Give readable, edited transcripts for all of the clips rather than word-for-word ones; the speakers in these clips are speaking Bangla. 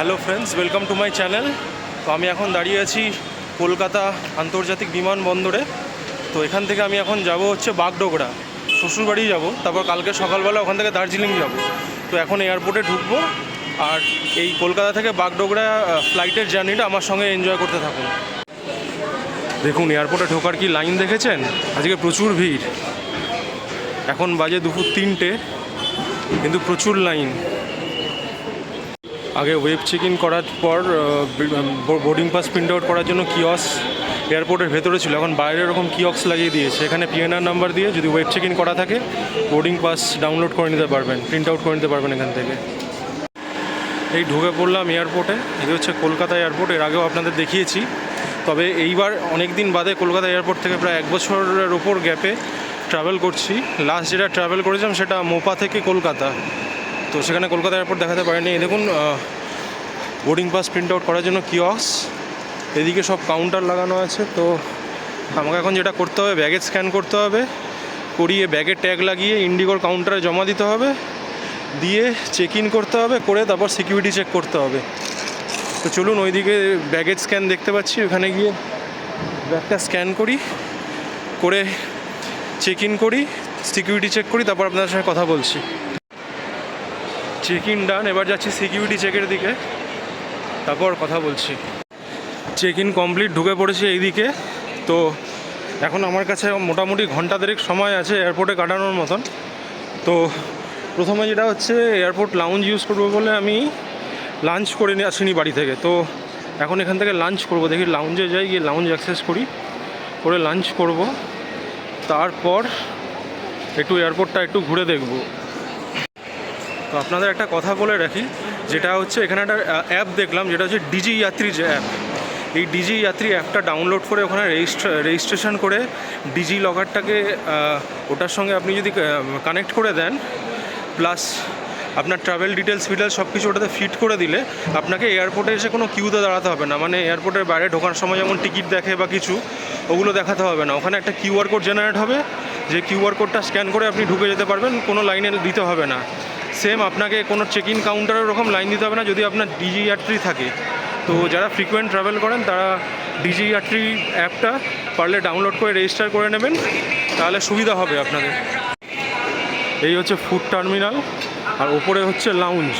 Hello friends, welcome to my channel. তো আমি এখন দাঁড়িয়ে আছি কলকাতা আন্তর্জাতিক বিমানবন্দরে। তো এখান থেকে আমি এখন যাব হচ্ছে বাগডোগরা, শ্বশুরবাড়ি যাব, তারপর কালকে সকালবেলা ওখান থেকে দার্জিলিং যাব। তো এখন এয়ারপোর্টে ঢুকবো, আর এই কলকাতা থেকে বাগডোগরা ফ্লাইটের জার্নিটা আমার সঙ্গে এনজয় করতে থাকুন। দেখুন এয়ারপোর্টে ঢোকার কি লাইন দেখেছেন, আজকে প্রচুর ভিড়। এখন বাজে দুপুর 3টে, কিন্তু প্রচুর লাইন। আগে ওয়েব চেক ইন করার পর বোর্ডিং পাস প্রিন্ট আউট করার জন্য কিয়স এয়ারপোর্টের ভেতরে ছিল, এখন বাইরে এরকম কিয়ক্স লাগিয়ে দিয়েছে। এখানে পিএনআর নাম্বার দিয়ে যদি ওয়েব চেক ইন করা থাকে বোর্ডিং পাস ডাউনলোড করে নিতে পারবেন, প্রিন্ট আউট করে নিতে পারবেন এখান থেকে। এই ঢুকে পড়লাম এয়ারপোর্টে। এই হচ্ছে কলকাতা এয়ারপোর্ট, এর আগেও আপনাদের দেখিয়েছি। তবে এইবার অনেক দিন বাদে কলকাতা এয়ারপোর্ট থেকে প্রায় 1 বছরের ওপর গ্যাপে ট্রাভেল করছি। লাস্ট যেটা ট্রাভেল করেছিলাম সেটা মোপা থেকে কলকাতা, তো সেখানে কলকাতা এয়ারপোর্ট দেখাতে পারিনি। দেখুন বোর্ডিং পাস প্রিন্ট আউট করার জন্য কিয়স, এদিকে সব কাউন্টার লাগানো আছে। তো আমাকে এখন যেটা করতে হবে, ব্যাগেজ স্ক্যান করতে হবে, করিয়ে ব্যাগের ট্যাগ লাগিয়ে ইন্ডিগোর কাউন্টারে জমা দিতে হবে, দিয়ে চেক ইন করতে হবে, করে তারপর সিকিউরিটি চেক করতে হবে। তো চলুন ওইদিকে ব্যাগেজ স্ক্যান দেখতে পাচ্ছি, ওখানে গিয়ে ব্যাগটা স্ক্যান করি, করে চেক ইন করি, সিকিউরিটি চেক করি, তারপর আপনাদের সঙ্গে কথা বলছি। চেক ইন ডান, এবার যাচ্ছি সিকিউরিটি চেকের দিকে, তারপর কথা বলছি। চেক ইন কমপ্লিট, ঢুকে পড়েছি এইদিকে। তো এখন আমার কাছে মোটামুটি ঘন্টা দেড়েক সময় আছে এয়ারপোর্টে কাটানোর মতন। তো প্রথমে যেটা হচ্ছে, এয়ারপোর্ট লাউঞ্জ ইউজ করবো বলে আমি লাঞ্চ করে নিয়ে আসিনি বাড়ি থেকে। তো এখন এখান থেকে লাঞ্চ করব, দেখি লাউঞ্জে যাই, গিয়ে লাউঞ্জ অ্যাক্সেস করি, করে লাঞ্চ করব। তারপর একটু এয়ারপোর্টটা একটু ঘুরে দেখব। তো আপনাদের একটা কথা বলে রাখি, যেটা হচ্ছে এখানে একটা অ্যাপ দেখলাম, যেটা হচ্ছে ডিজি যাত্রী যে অ্যাপ। এই ডিজি যাত্রী অ্যাপটা ডাউনলোড করে ওখানে রেজিস্ট্রেশন করে ডিজি লকারটাকে ওটার সঙ্গে আপনি যদি কানেক্ট করে দেন, প্লাস আপনার ট্রাভেল ডিটেলস সব কিছু ওটাতে ফিট করে দিলে আপনাকে এয়ারপোর্টে এসে কোনো কিউতে দাঁড়াতে হবে না। মানে এয়ারপোর্টের বাইরে ঢোকার সময় যেমন টিকিট দেখে বা কিছু, ওগুলো দেখাতে হবে না। ওখানে একটা কিউআর কোড জেনারেট হবে, যে কিউআর কোডটা স্ক্যান করে আপনি ঢুকে যেতে পারবেন, কোনো লাইনে দিতে হবে না। সেম আপনাকে কোনো চেক ইন কাউন্টারের ওরকম লাইন দিতে হবে না যদি আপনার ডিজি যাত্রী থাকে। তো যারা ফ্রিকোয়েন্ট ট্রাভেল করেন তারা ডিজি যাত্রী অ্যাপটা পারলে ডাউনলোড করে রেজিস্টার করে নেবেন, তাহলে সুবিধা হবে আপনাদের। এই হচ্ছে ফুড টার্মিনাল, আর ওপরে হচ্ছে লাউঞ্জ।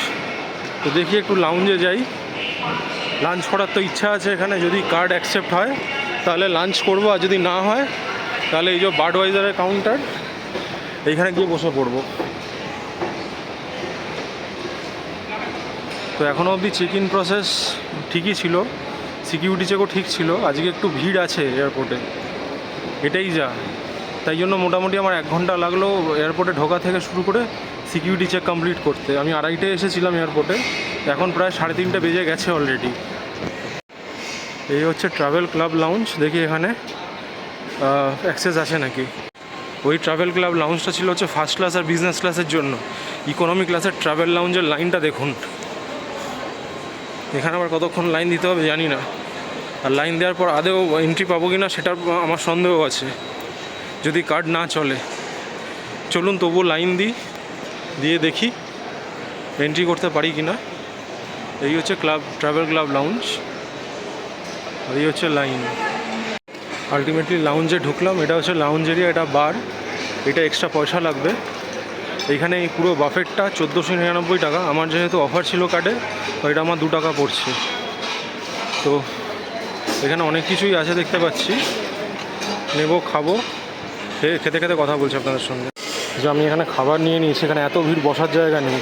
তো দেখি একটু লাউঞ্জে যাই, লাঞ্চ করার তো ইচ্ছা আছে এখানে। যদি কার্ড অ্যাকসেপ্ট হয় তাহলে লাঞ্চ করব, আর যদি না হয় তাহলে এই যে বাডওয়াইজারের কাউন্টার, এইখানে গিয়ে বসে পড়বো। তো এখনও অবধি চেক ইন প্রসেস ঠিকই ছিল, সিকিউরিটি চেকও ঠিক ছিল। আজকে একটু ভিড় আছে এয়ারপোর্টে, এটাই যা। তাই জন্য মোটামুটি আমার 1 ঘন্টা লাগলো এয়ারপোর্টে ঢোকা থেকে শুরু করে সিকিউরিটি চেক কমপ্লিট করতে। আমি 2:30টায় এসেছিলাম এয়ারপোর্টে, এখন প্রায় 3:30 বেজে গেছে অলরেডি। এই হচ্ছে ট্রাভেল ক্লাব লাউঞ্জ, দেখি এখানে অ্যাক্সেস আছে নাকি। ওই ট্রাভেল ক্লাব লাউঞ্জটা ছিল হচ্ছে ফার্স্ট ক্লাস আর বিজনেস ক্লাসের জন্য। ইকোনমি ক্লাসের ট্রাভেল লাউঞ্জের লাইনটা দেখুন, এখানে আবার কতক্ষণ লাইন দিতে হবে জানি না। আর লাইন দেওয়ার পর আদেও এন্ট্রি পাবো কি না সেটার আমার সন্দেহ আছে, যদি কার্ড না চলে। চলুন তবুও লাইন দিয়ে দেখি এন্ট্রি করতে পারি কি না। এই হচ্ছে ট্রাভেল ক্লাব লাউঞ্জ, আর এই হচ্ছে লাইন। আলটিমেটলি লাউঞ্জে ঢুকলাম। এটা হচ্ছে লাউঞ্জ এরিয়া, এটা বার, এটা এক্সট্রা পয়সা লাগবে। এইখানে এই পুরো বাফেটটা 1499 টাকা। আমার যেহেতু অফার ছিল কার্ডে, তো এটা আমার 2 টাকা পড়ছে। তো এখানে অনেক কিছুই আছে দেখতে পাচ্ছি, নেবো, খাবো, খেতে খেতে কথা বলছি আপনাদের সঙ্গে। যে আমি এখানে খাবার নিয়ে নিয়েছি, এখানে এত ভিড় বসার জায়গা নেই।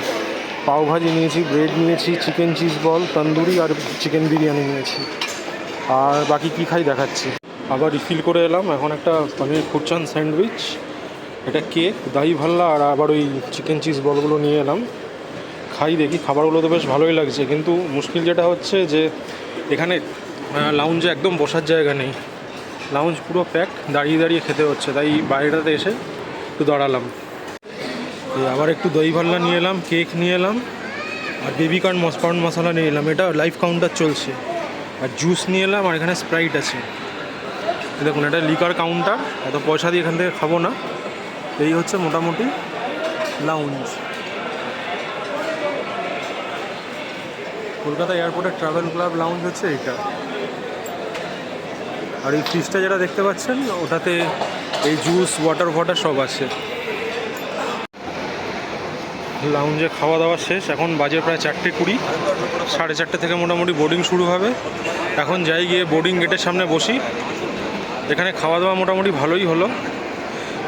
পাওভাজি নিয়েছি, ব্রেড নিয়েছি, চিকেন চিজ বল, তন্দুরি আর চিকেন বিরিয়ানি নিয়েছি। আর বাকি কী খাই দেখাচ্ছি। আবার রিফিল করে এলাম, এখন একটা পনির খুরচান স্যান্ডউইচ, এটা কেক, দহি ভাল্লা আর আবার ওই চিকেন চিজ বলগুলো নিয়ে এলাম। খাই দেখি, খাবারগুলো তো বেশ ভালোই লাগছে, কিন্তু মুশকিল যেটা হচ্ছে যে এখানে লাউঞ্জে একদম বসার জায়গা নেই। লাউঞ্জ পুরো প্যাক, দাঁড়িয়ে দাঁড়িয়ে খেতে হচ্ছে, তাই বাইরেটাতে এসে একটু দাঁড়ালাম। আবার একটু দই ভাল্লা নিয়ে এলাম, কেক নিয়ে এলাম আর বেবিকর্ন মশলা নিয়ে এলাম, এটা লাইভ কাউন্টার চলছে। আর জুস নিয়ে এলাম, আর এখানে স্প্রাইট আছে। দেখুন, এটা লিকার কাউন্টার, এত পয়সা দিয়ে এখান থেকে খাবো না। এই হচ্ছে মোটামুটি লাউঞ্জ। কলকাতা এয়ারপোর্টের ট্রাভেল ক্লাব লাউঞ্জ হচ্ছে এইটা। আর এই ফ্রিজটা যেটা দেখতে পাচ্ছেন, ওটাতে এই জুস, ওয়াটার সব আছে। লাউঞ্জে খাওয়া দাওয়া শেষ, এখন বাজে প্রায় 4:20। 4:30 থেকে মোটামুটি বোর্ডিং শুরু হবে। এখন যাই গিয়ে বোর্ডিং গেটের সামনে বসি। এখানে খাওয়া দাওয়া মোটামুটি ভালোই হলো।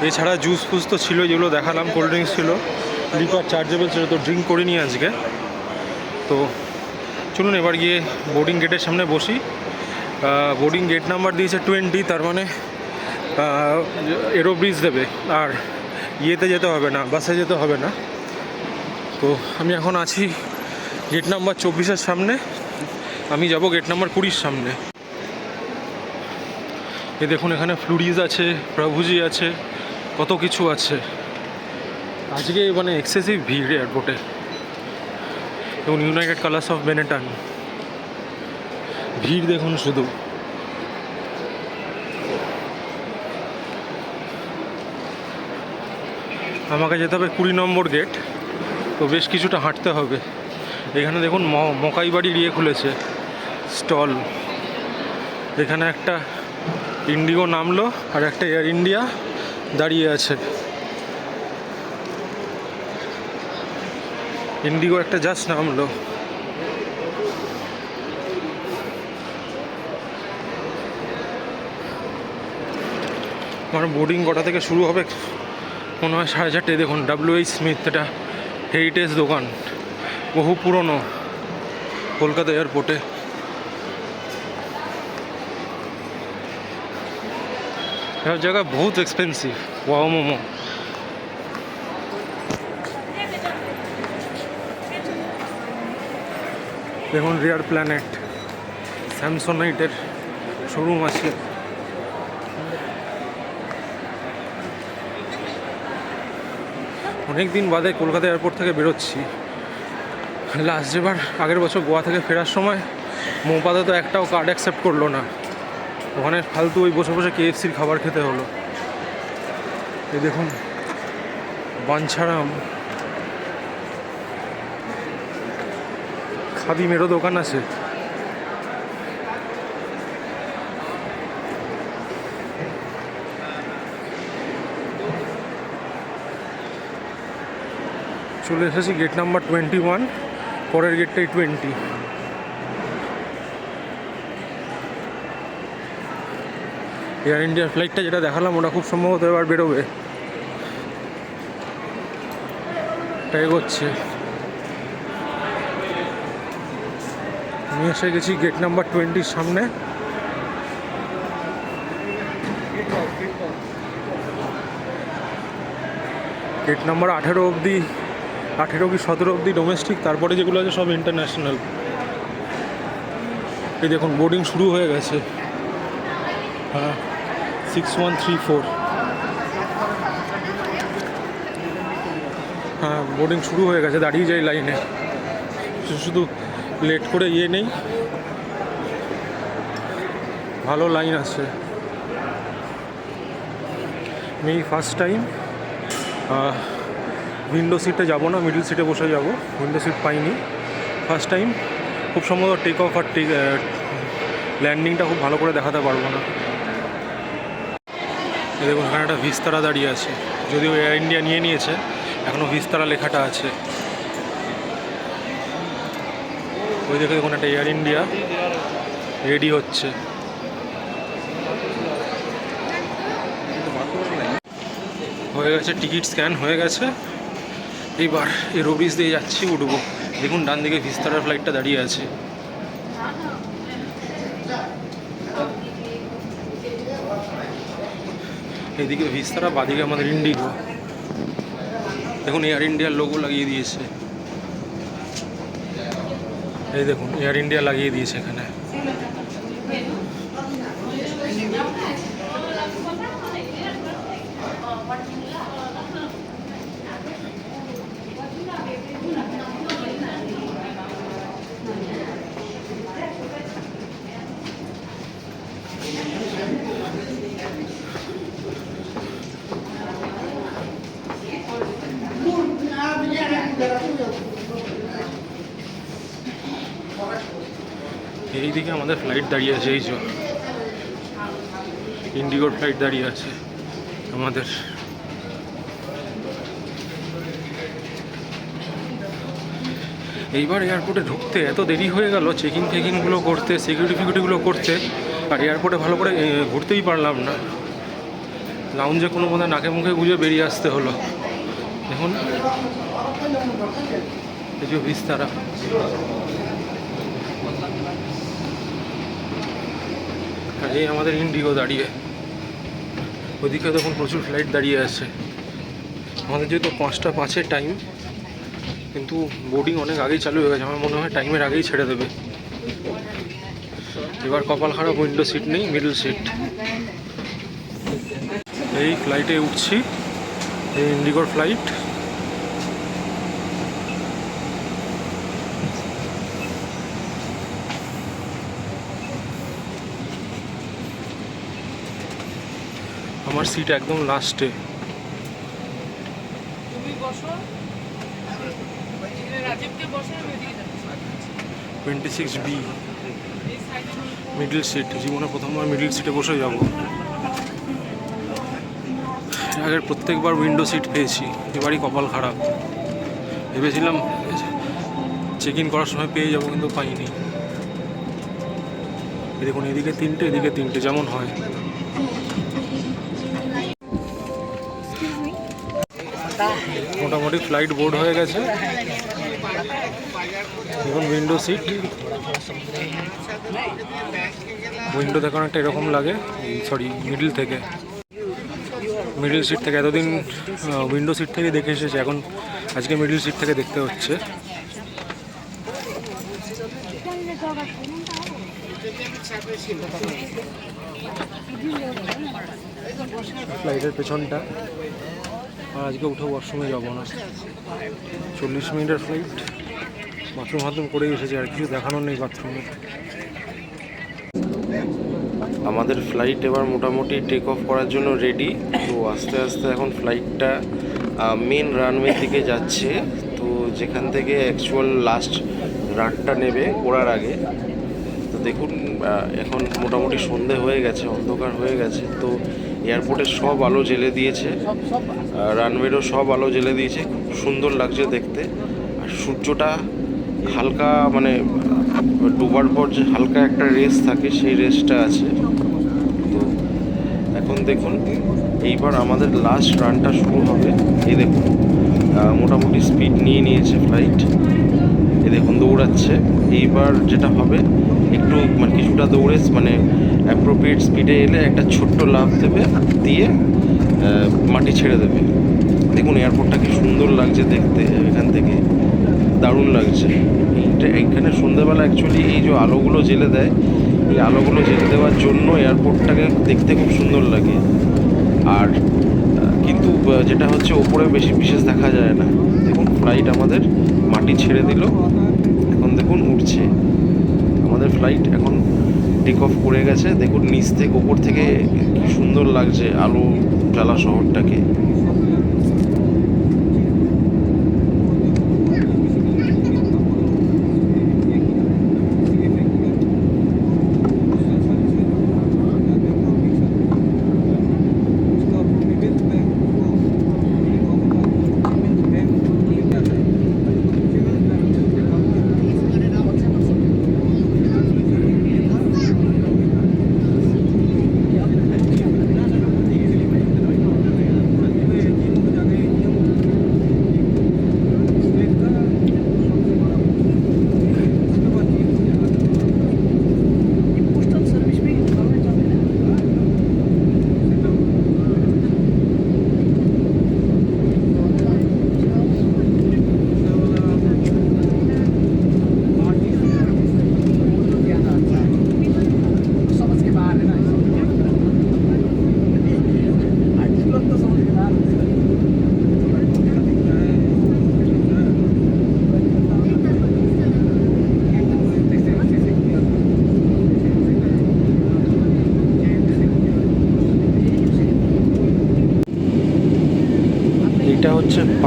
এছাড়া জুস ফুস তো ছিল, যেগুলো দেখালাম, কোল্ড ড্রিঙ্কস ছিল, লিকার চার্জেবল ছিল, তো ড্রিঙ্ক করিনি আজকে। তো চলুন এবার গিয়ে বোর্ডিং গেটের সামনে বসি। বোর্ডিং গেট নাম্বার দিয়েছে 20, তার মানে এরো ব্রিজ দেবে, আর ইয়েতে যেতে হবে না, বাসে যেতে হবে না। তো আমি এখন আছি গেট নাম্বার 24-এর সামনে, আমি যাব গেট নাম্বার 20-র সামনে। এ দেখুন, এখানে ফ্লুরিজ আছে, প্রভুজি আছে, কত কিছু আছে। আজকে মানে এক্সেসিভ ভিড় এয়ারপোর্টে। এবং ইউনাইটেড কালার্স অফ বেনেটন, ভিড় দেখুন শুধু। আমাকে যেতে হবে 20 নম্বর গেট, তো বেশ কিছুটা হাঁটতে হবে। এখানে দেখুন মকাই বাড়ির ইয়ে খুলেছে, স্টল। এখানে একটা ইন্ডিগো নামলো আর একটা এয়ার ইন্ডিয়া দাঁড়িয়ে আছে। ইন্ডিগো একটা জাস্ট নামলো। আমার বোর্ডিং কটা থেকে শুরু হবে মনে হয় 4:30। দেখুন WH স্মিথ, এটা হেরিটেজ দোকান, বহু পুরনো কলকাতা এয়ারপোর্টে। সব জায়গা বহুত এক্সপেন্সিভ। ওয়াও মোমো, দেখুন রিয়ার প্ল্যানেট, স্যামসোনাইটের শোরুম আছে। অনেক দিন বাদে কলকাতা এয়ারপোর্ট থেকে বেরোচ্ছি। লাস্ট যেবার আগের বছর গোয়া থেকে ফেরার সময় মৌপাতে তো একটাও কার্ড অ্যাকসেপ্ট করলো না, ওখানে ফালতু ওই বসে বসে KFCর খাবার খেতে হলো। এই দেখুন বাঞ্ছারাম, খাদিমেরও দোকান আছে। চলে এসেছি গেট নাম্বার 21, পরের গেটটাই 20। এয়ার ইন্ডিয়ার ফ্লাইটটা যেটা দেখালাম, ওটা খুব সম্ভবত এবার বেরোবে, এটা এগোচ্ছে। আমি এসে গেছি গেট নাম্বার 20-র সামনে। গেট নাম্বার 18 অবধি, 18 কি 17 অবধি ডোমেস্টিক, তারপরে যেগুলো আছে সব ইন্টারন্যাশনাল। এই দেখুন বোর্ডিং শুরু হয়ে গেছে। হ্যাঁ, 6134। হ্যাঁ, বোর্ডিং শুরু হয়ে গেছে, দাঁড়িয়ে যাই লাইনে। শুধু লেট করে ইয়ে নেই, ভালো লাইন আছে। আমি ফার্স্ট টাইম উইন্ডো সিটে যাব না, মিডল সিটে বসে যাব। উইন্ডো সিট পাইনি, ফার্স্ট টাইম। খুব সম্ভবত টেক অফ আর ল্যান্ডিংটা খুব ভালো করে দেখাতে পারবো না। দেখুন এখানে একটা ভিস্তারা দাঁড়িয়ে আছে, যদিও এয়ার ইন্ডিয়া নিয়ে নিয়েছে, এখনও ভিস্তারা লেখাটা আছে। ওই দেখে দেখুন একটা এয়ার ইন্ডিয়া রেডি হচ্ছে। হয়ে গেছে, টিকিট স্ক্যান হয়ে গেছে। এইবার এই রোবিস দিয়ে যাচ্ছি, উঠবো। দেখুন ডান দিকে ভিস্তারার ফ্লাইটটা দাঁড়িয়ে আছে। এদিকে ভিস্তারা, বাদিকে আমাদের ইন্ডিগো। দেখুন এয়ার ইন্ডিয়ার লোগো লাগিয়ে দিয়েছে। এই দেখুন এয়ার ইন্ডিয়া লাগিয়ে দিয়েছে এখানে। এইদিকে আমাদের ফ্লাইট দাঁড়িয়ে আছে, এই যে ইন্ডিগোর ফ্লাইট দাঁড়িয়ে আছে আমাদের। এইবার এয়ারপোর্টে ঢুকতে এত দেরি হয়ে গেল, চেকিং ফেকিংগুলো করতে, সিকিউরিটি ফিকিউরিটিগুলো করতে, আর এয়ারপোর্টে ভালো করে ঘুরতেই পারলাম না। লাউঞ্জে কোনো মতো নাকে মুখে গুঁজে বেরিয়ে আসতে হলো। দেখুন এই যে ভিস্তারা, আর এই আমাদের ইন্ডিগো দাঁড়িয়ে। ওদিকে দেখুন প্রচুর ফ্লাইট দাঁড়িয়ে আছে। আমাদের যেহেতু 5:05 টাইম, কিন্তু বোর্ডিং অনেক আগেই চালু হয়ে গেছে। আমার মনে হয় টাইমের আগেই ছেড়ে দেবে। এবার কপাল খারাপ, উইন্ডো সিট নেই, মিডল সিট। এই ফ্লাইটে উঠছি, এই ইন্ডিগোর ফ্লাইট। আমার সিট একদম লাস্টে। 26B middle seat. জীবনে প্রথমবার মিডল সিটে বসে যাব। আগের প্রত্যেকবার উইন্ডো সিট পেয়েছি, এবারই কপাল খারাপ। ভেবেছিলাম চেক ইন করার সময় পেয়ে যাবো, কিন্তু পাইনি। দেখুন এদিকে 3টে, এদিকে 3টে, যেমন হয়। মোটামুটি ফ্লাইট বোর্ড হয়ে গেছে। দেখুন উইন্ডো সিট, উইন্ডো থেকে অনেকটা এরকম লাগে, সরি মিডল থেকে, মিডল সিট থেকে। এতদিন উইন্ডো সিট থেকে দেখে এসেছে, এখন আজকে মিডল সিট থেকে দেখতে হচ্ছে। ফ্লাইটের পেছনটা। আর আজকে উঠে ওয়াশরুমে যাবো না, 40 মিনিটের ফ্লাইট। বাথরুম করে এসেছে, আর কিছু দেখানোর নেই বাথরুমে। আমাদের ফ্লাইট এবার মোটামুটি টেক অফ করার জন্য রেডি। তো আস্তে আস্তে এখন ফ্লাইটটা মেন রানওয়ে দিকে যাচ্ছে। তো যেখান থেকে অ্যাকচুয়াল লাস্ট রানটা নেবে ওড়ার আগে। তো দেখুন এখন মোটামুটি সন্ধে হয়ে গেছে, অন্ধকার হয়ে গেছে। তো এয়ারপোর্টের সব আলো জ্বেলে দিয়েছে, রানওয়েরও সব আলো জ্বেলে দিয়েছে। খুব সুন্দর লাগছে দেখতে। আর সূর্যটা হালকা, মানে ডোবার পর যে হালকা একটা রেস থাকে, সেই রেসটা আছে। তো এখন দেখুন এইবার আমাদের লাস্ট রানটা শুরু হবে। এই দেখুন মোটামুটি স্পিড নিয়ে নিয়েছে ফ্লাইট। এই দেখুন দৌড়াচ্ছে। এইবার যেটা হবে, একটু মানে কিছুটা দৌড়ে মানে অ্যাপ্রোপ্রিয়েট স্পিডে এলে একটা ছোট্ট লাফ দেবে, দিয়ে মাটি ছেড়ে দেবে। দেখুন এয়ারপোর্টটা কি সুন্দর লাগছে দেখতে, এখান থেকে দারুণ লাগছে। এইখানে সন্ধ্যেবেলা অ্যাকচুয়ালি এই যে আলোগুলো জ্বেলে দেয়, এই আলোগুলো জ্বেলে দেওয়ার জন্য এয়ারপোর্টটাকে দেখতে খুব সুন্দর লাগে। আর কিন্তু যেটা হচ্ছে ওপরে বেশি বিশেষ দেখা যায় না। দেখুন ফ্লাইট আমাদের মাটি ছেড়ে দিল, এখন দেখুন উঠছে আমাদের ফ্লাইট। এখন টেক অফ করে গেছে। দেখুন নিচ থেকে ওপর থেকে কি সুন্দর লাগছে আলো জ্বালা শহরটাকে।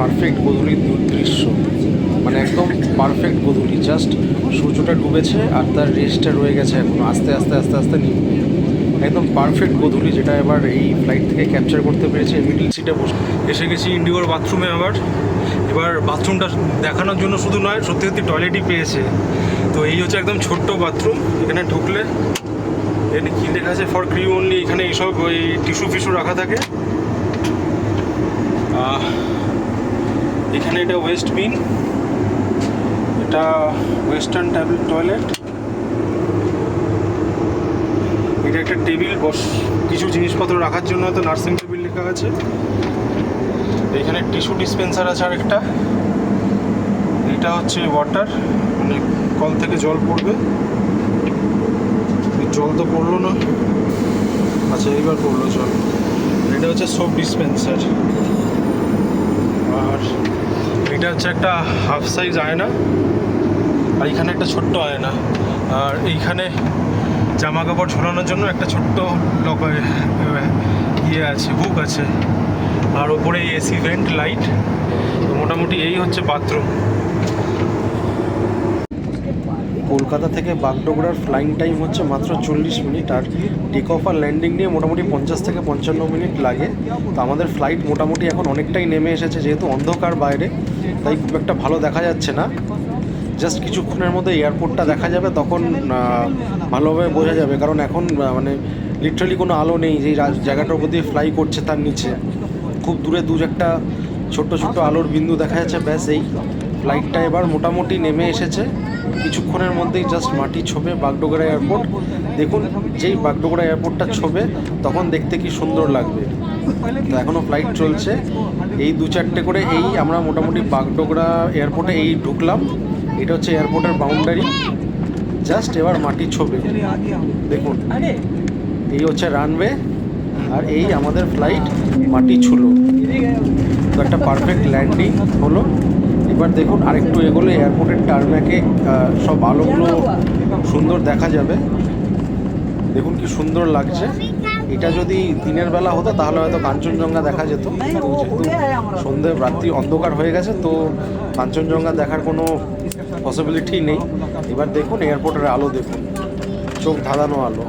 পারফেক্ট গোধূলির দৃশ্য, মানে একদম পারফেক্ট গোধূলি, জাস্ট সূর্যটা ডুবেছে আর তার রেস্টটা রয়ে গেছে এখন আস্তে আস্তে আস্তে আস্তে নিয়ে একদম পারফেক্ট গোধূলি, যেটা এবার এই ফ্লাইট থেকে ক্যাপচার করতে পেরেছে। মিডল সিটে বসে এসে গেছি ইন্ডিগোর বাথরুমে। এবার বাথরুমটা দেখানোর জন্য শুধু নয়, সত্যি সত্যি টয়লেটই পেয়েছে। তো এই হচ্ছে একদম ছোট্ট বাথরুম। এখানে ঢুকলে এখানে কী লেখা আছে, ফর ক্রিউ অনলি। এখানে এইসব ওই টিস্যু ফিস্যু রাখা থাকে। এখানে এটা ওয়েস্ট বিন, এটা ওয়েস্টার্ন টয়লেট। এটা একটা টেবিল, কিছু জিনিসপত্র রাখার জন্য হয়তো নার্সিং টেবিল লেখা আছে। এখানে টিস্যু ডিসপেন্সার আছে আরেকটা। এটা হচ্ছে ওয়াটার, মানে কল থেকে জল পড়বে। জল তো পড়লো না, আচ্ছা এইবার পড়লো জল। এটা হচ্ছে সোপ ডিসপেন্সার। আর এটা হচ্ছে একটা হাফ সাইজ আয়না, আর এখানে একটা ছোট্ট আয়না। আর এইখানে জামা কাপড় ঝোলানোর জন্য একটা ছোট্ট ইয়ে আছে, হুক আছে। আর ওপরে এসি ভেন্ট লাইট। তো মোটামুটি এই হচ্ছে বাথরুম। কলকাতা থেকে বাগডোগরার ফ্লাইং টাইম হচ্ছে মাত্র 40 মিনিট, আর টেক অফ আর ল্যান্ডিং নিয়ে মোটামুটি 50 থেকে 55 মিনিট লাগে। তো আমাদের ফ্লাইট মোটামুটি এখন অনেকটাই নেমে এসেছে, যেহেতু অন্ধকার বাইরে তাই খুব একটা ভালো দেখা যাচ্ছে না। জাস্ট কিছুক্ষণের মধ্যে এয়ারপোর্টটা দেখা যাবে, তখন ভালোভাবে বোঝা যাবে। কারণ এখন মানে লিটারালি কোনো আলো নেই, যেই জায়গাটার উপর দিয়ে ফ্লাই করছে তার নিচে খুব দূরে একটা ছোট্ট ছোট্ট আলোর বিন্দু দেখা যাচ্ছে, ব্যাস। এই ফ্লাইটটা এবার মোটামুটি নেমে এসেছে, কিছুক্ষণের মধ্যেই জাস্ট মাটি ছোবে বাগডোগরা এয়ারপোর্ট। দেখুন, যেই বাগডোগরা এয়ারপোর্টটা ছোবে তখন দেখতে কি সুন্দর লাগবে। তো এখনও ফ্লাইট চলছে, এই 2-4টে করে। এই আমরা মোটামুটি বাগডোগরা এয়ারপোর্টে এই ঢুকলাম। এটা হচ্ছে এয়ারপোর্টের বাউন্ডারি, জাস্ট এবার মাটি ছোবে। দেখুন, এই হচ্ছে রানওয়ে, আর এই আমাদের ফ্লাইট মাটি ছুলো। তো একটা পারফেক্ট ল্যান্ডিং হলো। এবার দেখুন, আরেকটু এগোলে এয়ারপোর্টের টার্ম্যাকে সব আলোগুলো সুন্দর দেখা যাবে। দেখুন কি সুন্দর লাগছে। এটা যদি দিনের বেলা হতো তাহলে হয়তো কাঞ্চনজঙ্ঘা দেখা যেত, কিন্তু যেহেতু সন্ধে রাত্রি অন্ধকার হয়ে গেছে তো কাঞ্চনজঙ্ঘা দেখার কোনো পসিবিলিটি নেই। এবার দেখুন এয়ারপোর্টের আলো, দেখুন চোখ ধাঁধানো আলো।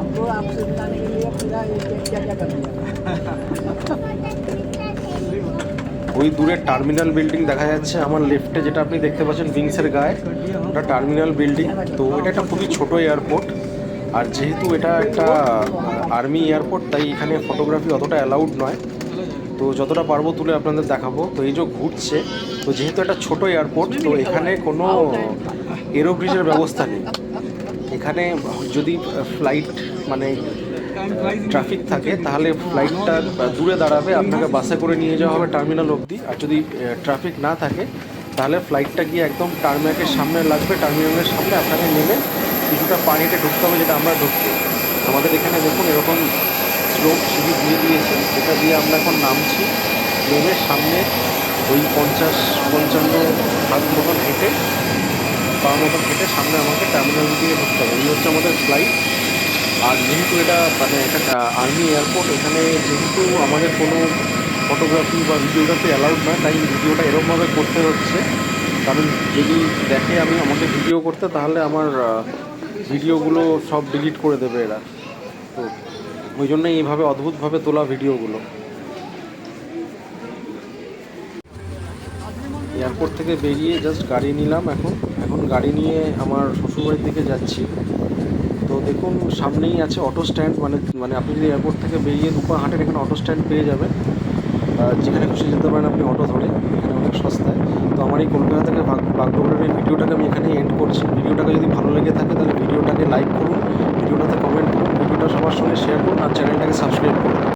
ওই দূরে টার্মিনাল বিল্ডিং দেখা যাচ্ছে আমার লেফটে, যেটা আপনি দেখতে পাচ্ছেন উইংসের গায়ে, ওটা টার্মিনাল বিল্ডিং। তো এটা একটা খুবই ছোট এয়ারপোর্ট, আর যেহেতু এটা একটা আর্মি এয়ারপোর্ট তাই এখানে ফটোগ্রাফি অতটা অ্যালাউড নয়। তো যতটা পারবো তুলে আপনাদের দেখাবো। তো এই যে ঘুরছে, তো যেহেতু একটা ছোট এয়ারপোর্ট তো এখানে কোনো এরোব্রিজের ব্যবস্থা নেই। এখানে যদি ফ্লাইট মানে ট্রাফিক থাকে তাহলে ফ্লাইটটা দূরে দাঁড়াবে, আপনাকে বাসে করে নিয়ে যাওয়া হবে টার্মিনাল অবধি। আর যদি ট্রাফিক না থাকে তাহলে ফ্লাইটটা গিয়ে একদম টার্মিনালের সামনে লাগবে। টার্মিনালের সামনে আপনাকে নেমে কিছুটা পানিতে ঢুকতে হবে, যেটা আমরা ঢুকবো। আমাদের এখানে দেখুন এরকম স্লোপ সিঁড়ি দিয়ে দিয়েছে, যেটা দিয়ে আমরা এখন নামছি। নেমে সামনে ওই 50-55 হাত মতন হেঁটে সামনে আমাকে টার্মিনাল দিয়ে ঢুকতে হবে। এই হচ্ছে আমাদের ফ্লাইট। আর যেহেতু এটা মানে একটা আর্মি এয়ারপোর্ট, এখানে যেহেতু আমাদের কোনো ফটোগ্রাফি বা ভিডিওগ্রাফি অ্যালাউড নয়, তাই ভিডিওটা এরকমভাবে করতে হচ্ছে। কারণ যদি দেখে আমাকে ভিডিও করতে, তাহলে আমার ভিডিওগুলো সব ডিলিট করে দেবে এরা। তো ওই জন্যই এইভাবে অদ্ভুতভাবে তোলা ভিডিওগুলো। এয়ারপোর্ট থেকে বেরিয়ে জাস্ট গাড়ি নিলাম। এখন গাড়ি নিয়ে আমার শ্বশুরবাড়ির দিকে যাচ্ছি। তো দেখুন সামনেই আছে অটো স্ট্যান্ড, মানে আপনি যদি এয়ারপোর্ট থেকে বেরিয়ে 2 পা হাঁটেন এখানে অটো স্ট্যান্ড পেয়ে যাবেন। যেখানে খুশি যেতে পারেন আপনি অটো ধরে, এখানে অনেক সস্তায়। তো আমার এই কলকাতা থেকে বাগডোগরার এই ভিডিওটাকে আমি এখানে এন্ড করছি। ভিডিওটাকে যদি ভালো লেগে থাকে তাহলে ভিডিওটাকে লাইক করুন, ভিডিওটাতে কমেন্ট করুন, ভিডিওটা সবার সঙ্গে শেয়ার করুন, আর চ্যানেলটাকে সাবস্ক্রাইব করুন।